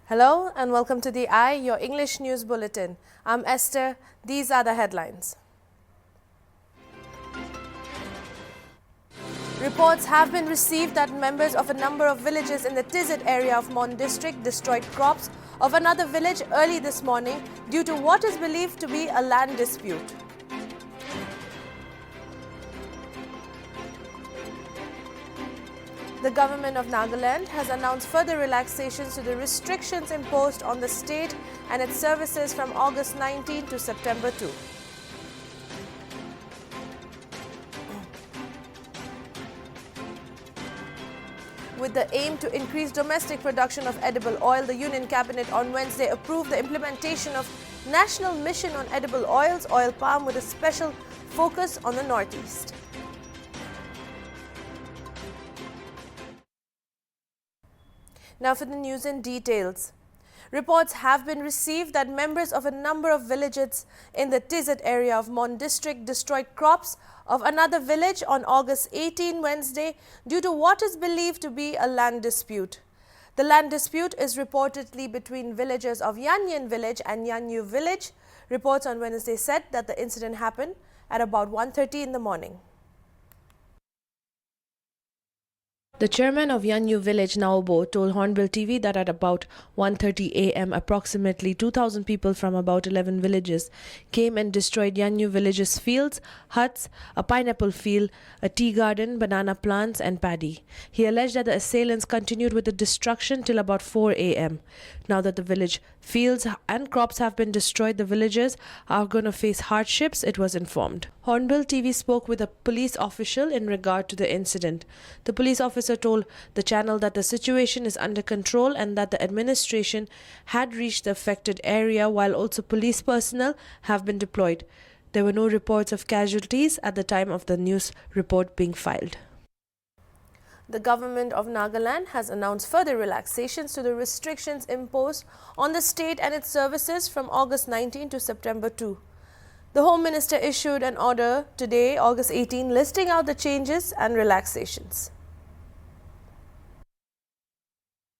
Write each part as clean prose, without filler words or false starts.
Hello and welcome to the Eye, your English news bulletin. I'm Esther. These are the headlines. Reports have been received that members of a number of villages in the Tizit area of Mon district destroyed crops of another village early this morning due to what is believed to be a land dispute. The government of Nagaland has announced further relaxations to the restrictions imposed on the state and its services from August 19 to September 2. With the aim to increase domestic production of edible oil, the Union Cabinet on Wednesday approved the implementation of National Mission on Edible Oils, oil palm, with a special focus on the Northeast. Now for the news in details. Reports have been received that members of a number of villages in the Tizit area of Mon district destroyed crops of another village on August 18, Wednesday, due to what is believed to be a land dispute. The land dispute is reportedly between villagers of Yanyan village and Yanyu village. Reports on Wednesday said that the incident happened at about 1:30 in the morning. The chairman of Yanyu village, Naobo, told HornbillTV that at about 1:30 a.m. approximately 2,000 people from about 11 villages came and destroyed Yanyu village's fields, huts, a pineapple field, a tea garden, banana plants and paddy. He alleged that the assailants continued with the destruction till about 4 a.m. Now that the village fields and crops have been destroyed, the villagers are going to face hardships, it was informed. HornbillTV spoke with a police official in regard to the incident. The police officer told the channel that the situation is under control and that the administration had reached the affected area, while also police personnel have been deployed. There were no reports of casualties at the time of the news report being filed. The government of Nagaland has announced further relaxations to the restrictions imposed on the state and its services from August 19 to September 2. The Home Minister issued an order today, August 18, listing out the changes and relaxations.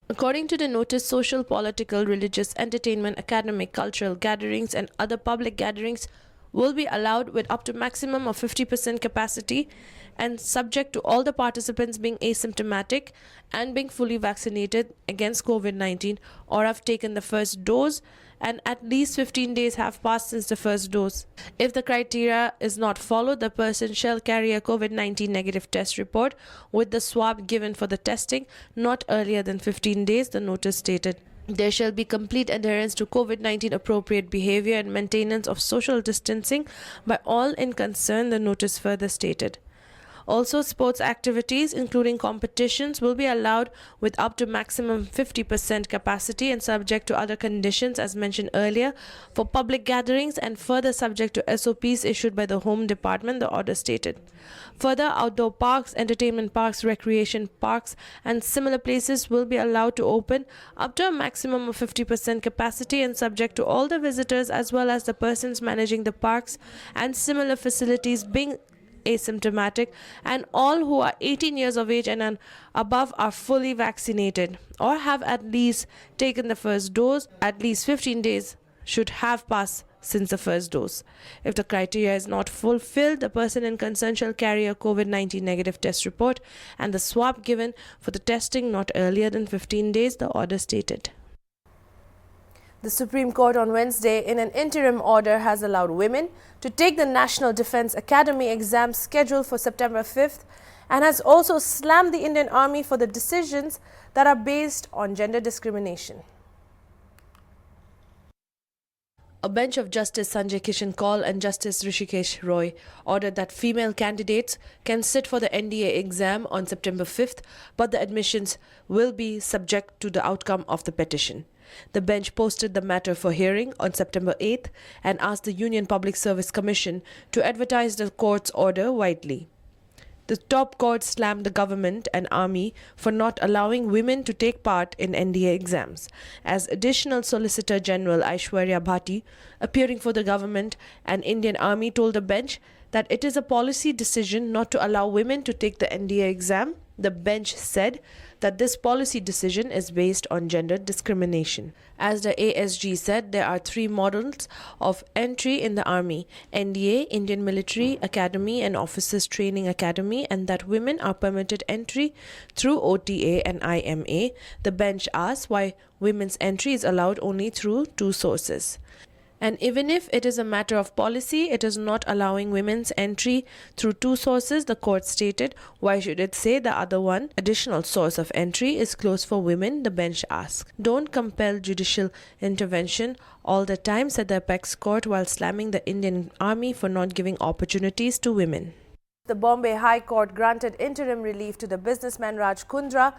According to the notice, social, political, religious, entertainment, academic, cultural gatherings and other public gatherings will be allowed with up to maximum of 50% capacity and subject to all the participants being asymptomatic and being fully vaccinated against COVID-19 or have taken the first dose and at least 15 days have passed since the first dose. If the criteria is not followed, the person shall carry a COVID-19 negative test report with the swab given for the testing not earlier than 15 days, the notice stated. There shall be complete adherence to COVID-19 appropriate behavior and maintenance of social distancing by all in concern, the notice further stated. Also, sports activities, including competitions, will be allowed with up to maximum 50% capacity and subject to other conditions as mentioned earlier for public gatherings and further subject to SOPs issued by the Home Department, the order stated. Further, outdoor parks, entertainment parks, recreation parks and similar places will be allowed to open up to a maximum of 50% capacity and subject to all the visitors as well as the persons managing the parks and similar facilities being asymptomatic, and all who are 18 years of age and above are fully vaccinated or have at least taken the first dose. At least 15 days should have passed since the first dose. If the criteria is not fulfilled, the person in concern shall carry a COVID-19 negative test report and the swab given for the testing not earlier than 15 days, the order stated. The Supreme Court on Wednesday, in an interim order, has allowed women to take the National Defense Academy exam scheduled for September 5th and has also slammed the Indian Army for the decisions that are based on gender discrimination. A bench of Justice Sanjay Kishan Kaul and Justice Rishikesh Roy ordered that female candidates can sit for the NDA exam on September 5th, but the admissions will be subject to the outcome of the petition. The bench posted the matter for hearing on September 8th and asked the Union Public Service Commission to advertise the court's order widely. The top court slammed the government and army for not allowing women to take part in NDA exams, as Additional Solicitor General Aishwarya Bhati, appearing for the government and Indian Army, told the bench that it is a policy decision not to allow women to take the NDA exam The bench said that this policy decision is based on gender discrimination. As the ASG said, there are three models of entry in the army: NDA, Indian Military Academy and Officers Training Academy, and that women are permitted entry through OTA and IMA. The bench asked why women's entry is allowed only through two sources. And even if it is a matter of policy, it is not allowing women's entry through two sources, the court stated. Why should it say the other one, additional source of entry, is closed for women? The bench asked. Don't compel judicial intervention all the time, said the apex court, while slamming the Indian Army for not giving opportunities to women. The Bombay High Court granted interim relief to the businessman Raj Kundra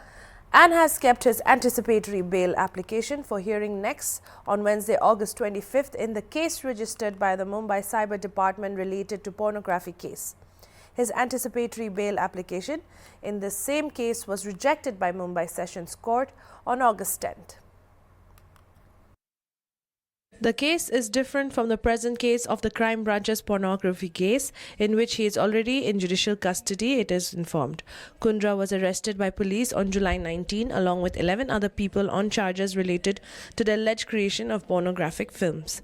and has kept his anticipatory bail application for hearing next on Wednesday, August 25th in the case registered by the Mumbai Cyber Department related to pornography case. His anticipatory bail application in the same case was rejected by Mumbai Sessions Court on August 10th. The case is different from the present case of the crime branch's pornography case, in which he is already in judicial custody, it is informed. Kundra was arrested by police on July 19 along with 11 other people on charges related to the alleged creation of pornographic films.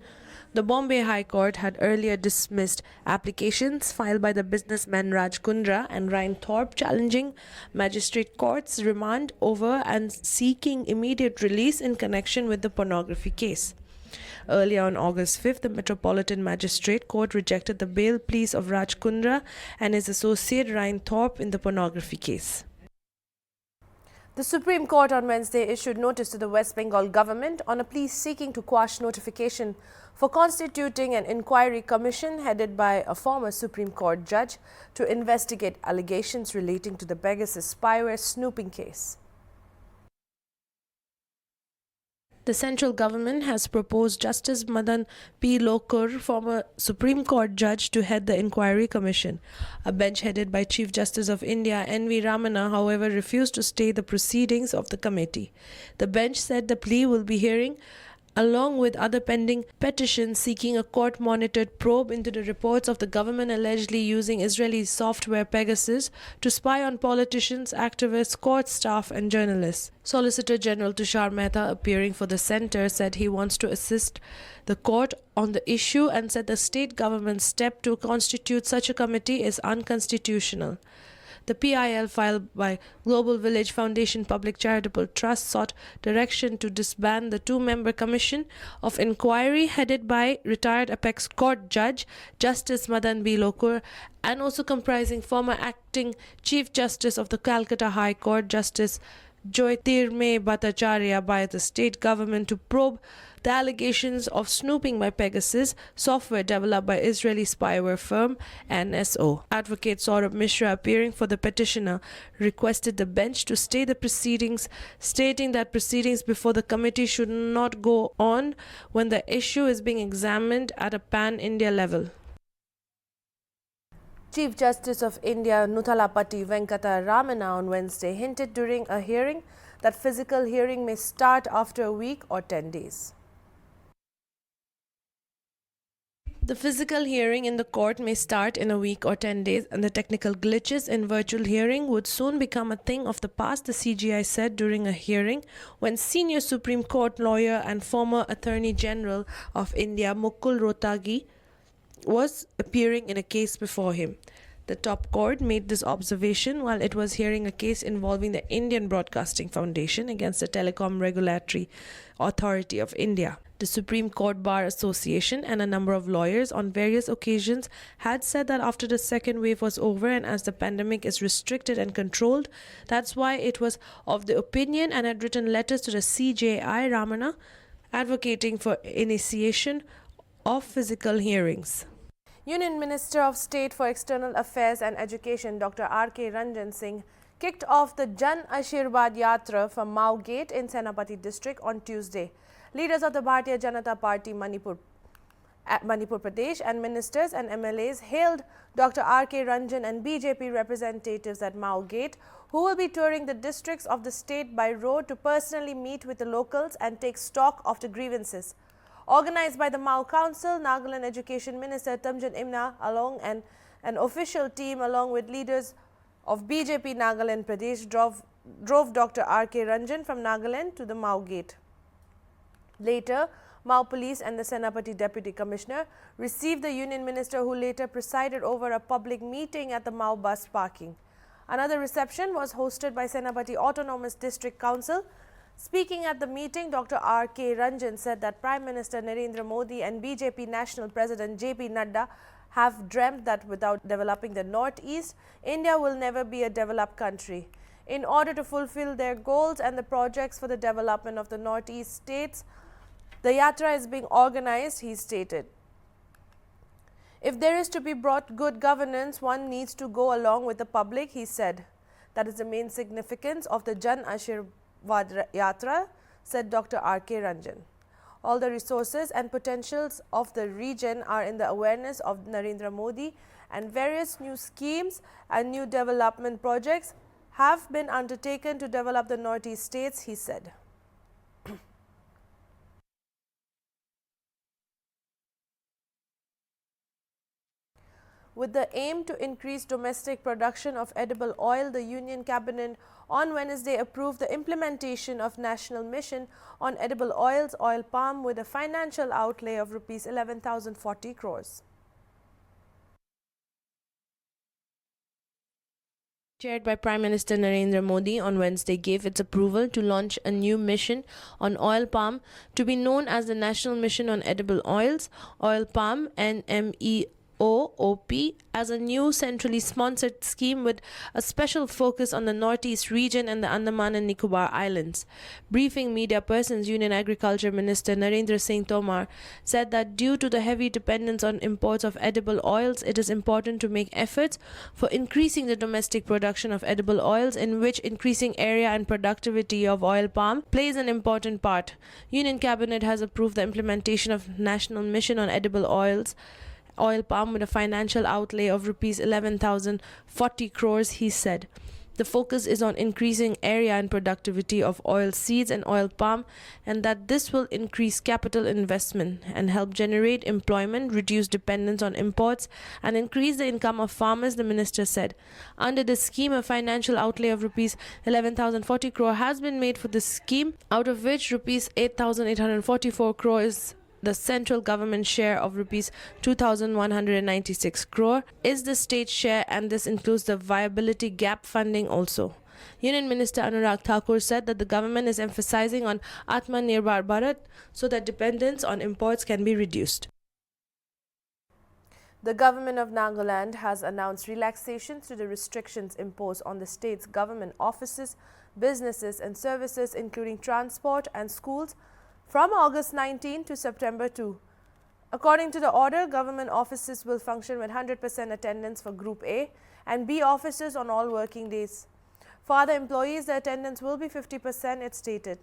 The Bombay High Court had earlier dismissed applications filed by the businessman Raj Kundra and Ryan Thorpe challenging magistrate court's remand over and seeking immediate release in connection with the pornography case. Earlier on August 5th, the Metropolitan Magistrate Court rejected the bail pleas of Raj Kundra and his associate Ryan Thorpe in the pornography case. The Supreme Court on Wednesday issued notice to the West Bengal government on a plea seeking to quash notification for constituting an inquiry commission headed by a former Supreme Court judge to investigate allegations relating to the Pegasus spyware snooping case. The central government has proposed Justice Madan P. Lokur, former Supreme Court judge, to head the inquiry commission. A bench headed by Chief Justice of India N.V. Ramana, however, refused to stay the proceedings of the committee. The bench said the plea will be hearing along with other pending petitions seeking a court-monitored probe into the reports of the government allegedly using Israeli software Pegasus to spy on politicians, activists, court staff and journalists. Solicitor General Tushar Mehta, appearing for the centre, said he wants to assist the court on the issue and said the state government's step to constitute such a committee is unconstitutional. The PIL filed by Global Village Foundation Public Charitable Trust sought direction to disband the two-member commission of inquiry headed by retired apex court judge Justice Madan B. Lokur and also comprising former acting Chief Justice of the Calcutta High Court Justice Jyotirmay Bhattacharya by the state government to probe the allegations of snooping by Pegasus, software developed by Israeli spyware firm NSO. Advocate Saurabh Mishra, appearing for the petitioner, requested the bench to stay the proceedings, stating that proceedings before the committee should not go on when the issue is being examined at a pan-India level. Chief Justice of India Nuthalapati Venkata Ramana on Wednesday hinted during a hearing that physical hearing may start after a week or 10 days. The physical hearing in the court may start in a week or 10 days, and the technical glitches in virtual hearing would soon become a thing of the past, the CGI said during a hearing when senior Supreme Court lawyer and former Attorney General of India Mukul Rohtagi was appearing in a case before him. The top court made this observation while it was hearing a case involving the Indian Broadcasting Foundation against the Telecom Regulatory Authority of India. The Supreme Court Bar Association and a number of lawyers on various occasions had said that after the second wave was over and as the pandemic is restricted and controlled, that's why it was of the opinion and had written letters to the CJI Ramana advocating for initiation of physical hearings. Union Minister of State for External Affairs and Education Dr. R.K. Ranjan Singh kicked off the Jan Ashirwad Yatra from Mao Gate in Senapati district on Tuesday. Leaders of the Bharatiya Janata Party Manipur Pradesh and ministers and MLAs hailed Dr. R.K. Ranjan and BJP representatives at Mao Gate, who will be touring the districts of the state by road to personally meet with the locals and take stock of the grievances. Organized by the Mao Council, Nagaland Education Minister Tamjan Imna along and an official team along with leaders of BJP Nagaland Pradesh drove Dr. R.K. Ranjan from Nagaland to the Mao gate. Later, Mao Police and the Senapati Deputy Commissioner received the Union Minister, who later presided over a public meeting at the Mao bus parking. Another reception was hosted by Senapati Autonomous District Council. Speaking at the meeting, Dr. R.K. Ranjan said that Prime Minister Narendra Modi and BJP National President J.P. Nadda have dreamt that without developing the Northeast, India will never be a developed country. In order to fulfill their goals and the projects for the development of the Northeast states, the Yatra is being organized, he stated. If there is to be brought good governance, one needs to go along with the public, he said. That is the main significance of the Jan Ashirwad Yatra, said Dr. R.K. Ranjan. All the resources and potentials of the region are in the awareness of Narendra Modi, and various new schemes and new development projects have been undertaken to develop the Northeast states, he said. With the aim to increase domestic production of edible oil, the Union Cabinet on Wednesday approved the implementation of National Mission on Edible Oils, oil palm, with a financial outlay of Rs 11,040 crores. Chaired by Prime Minister Narendra Modi on Wednesday, gave its approval to launch a new mission on oil palm to be known as the National Mission on Edible Oils, oil palm, NMEOP, as a new centrally sponsored scheme with a special focus on the Northeast region and the Andaman and Nicobar Islands. Briefing media persons, Union Agriculture Minister Narendra Singh Tomar said that due to the heavy dependence on imports of edible oils, it is important to make efforts for increasing the domestic production of edible oils, in which increasing area and productivity of oil palm plays an important part. Union Cabinet has approved the implementation of National Mission on Edible Oils, oil palm, with a financial outlay of Rs 11,040 crores, he said. The focus is on increasing area and productivity of oil seeds and oil palm, and that this will increase capital investment and help generate employment, reduce dependence on imports, and increase the income of farmers, the minister said. Under the scheme, a financial outlay of Rs 11,040 crore has been made for the scheme, out of which Rs 8,844 crore is the central government share of Rs 2,196 crore is the state share, and this includes the viability gap funding also. Union Minister Anurag Thakur said that the government is emphasizing on Atmanirbhar Bharat so that dependence on imports can be reduced. The government of Nagaland has announced relaxations to the restrictions imposed on the state's government offices, businesses and services, including transport and schools, from August 19 to September 2. According to the order, government offices will function with 100% attendance for Group A and B offices on all working days. For other employees, the attendance will be 50%, it stated.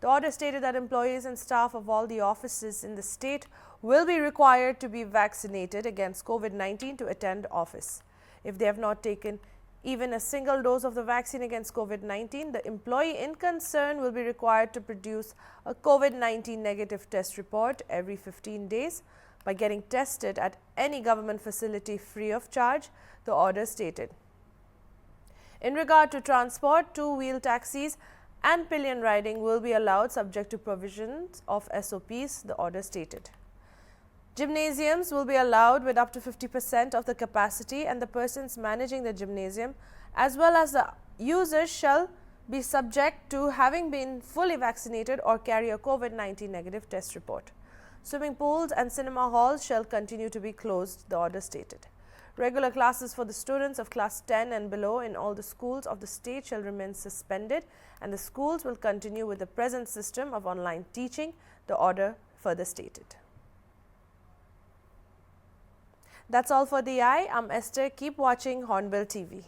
The order stated that employees and staff of all the offices in the state will be required to be vaccinated against COVID-19 to attend office. If they have not taken even a single dose of the vaccine against COVID-19, the employee in concern will be required to produce a COVID-19 negative test report every 15 days by getting tested at any government facility free of charge, the order stated. In regard to transport, two-wheel taxis and pillion riding will be allowed subject to provisions of SOPs, the order stated. Gymnasiums will be allowed with up to 50% of the capacity, and the persons managing the gymnasium as well as the users shall be subject to having been fully vaccinated or carry a COVID-19 negative test report. Swimming pools and cinema halls shall continue to be closed, the order stated. Regular classes for the students of class 10 and below in all the schools of the state shall remain suspended, and the schools will continue with the present system of online teaching, the order further stated. That's all for the eye. I'm Esther. Keep watching Hornbill TV.